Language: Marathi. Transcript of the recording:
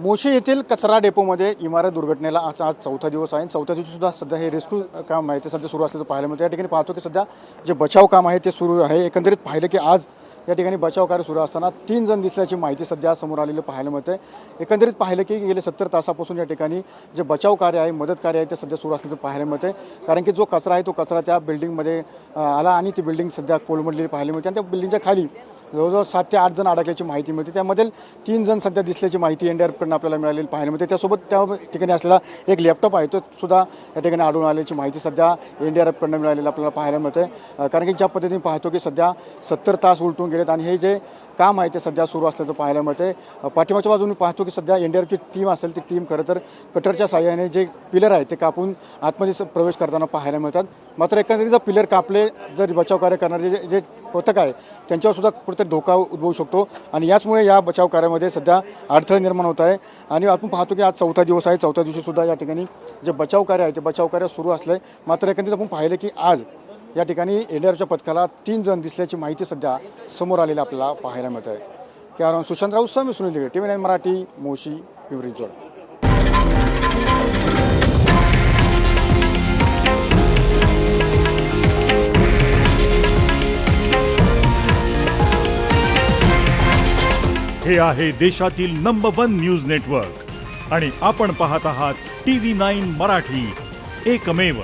मोशी येथील कचरा डेपोमध्ये इमारत दुर्घटनेला आज चौथा दिवस आहे. चौथ्या दिवशी सुद्धा सध्या हे रेस्क्यू काम आहे ते सध्या सुरू असल्याचं पाहायला मिळतं. या ठिकाणी पाहतो की सध्या जे बचाव काम आहे ते सुरू आहे. एकंदरीत पाहिलं की आज या ठिकाणी बचाव कार्य सुरू असताना 3 जण दिसल्याची माहिती सध्या समोर आलेलं पाहायला मिळते. एकंदरीत पाहिलं की गेले 70 तासापासून या ठिकाणी जे बचाव कार्य आहे, मदत कार्य आहे ते सध्या सुरू असल्याचं पाहायला मिळते. कारण की जो कचरा आहे तो कचरा त्या बिल्डिंगमध्ये आला आणि ती बिल्डिंग सध्या कोलमडलेली पाहायला मिळते आणि त्या बिल्डिंगच्या खाली जवळजवळ 7 ते 8 जण अडकल्याची माहिती मिळते. त्यामधील 3 जण सध्या दिसल्याची माहिती एनडीआरएफकडून आपल्याला मिळालेली पाहायला मिळते. त्यासोबत त्या ठिकाणी असलेला एक लॅपटॉप आहे तो सुद्धा या ठिकाणी आढळून आल्याची माहिती सध्या एनडीआरएफकडून मिळालेली आपल्याला पाहायला मिळते. कारण की ज्या पद्धतीने पाहतो की सध्या 70 तास उलटून गेलेत आणि हे जे काम आहे ते सध्या सुरू असल्याचं पाहायला मिळते. पाठीमागच्या बाजूने पाहतो की सध्या एनडीआरएफची टीम असेल ती टीम खरं तर कटरच्या साहाय्याने जे पिलर आहे ते कापून आतमध्ये प्रवेश करताना पाहायला मिळतात. मात्र एकंदरीत पिलर कापले जर बचाव कार्य करणारे जे पथक आहे त्यांच्यावर सुद्धा कुठेतरी धोका उद्भवू शकतो आणि याचमुळे या बचाव कार्यामध्ये सध्या अडथळे निर्माण होत आहे. आणि आपण पाहतो की आज चौथा दिवस आहे. चौथ्या दिवशी सुद्धा या ठिकाणी जे बचाव कार्य आहे ते बचाव कार्य सुरू असलं. मात्र एकंदरीत आपण पाहिलं की आज या ठिकाणी एनडीआरएफच्या पथकाला 3 जण दिसल्याची माहिती सध्या समोर आलेली आपल्याला पाहायला मिळत आहे. कॅमेरामन सुशांत राऊत सह मी सुनील दिघे, TV9 मराठी, मोशी, पिंपरी चिंचवड. हे आहे देशातील नंबर 1 न्यूज नेटवर्क आणि आपण पाहत आहात TV9 मराठी, एकमेव.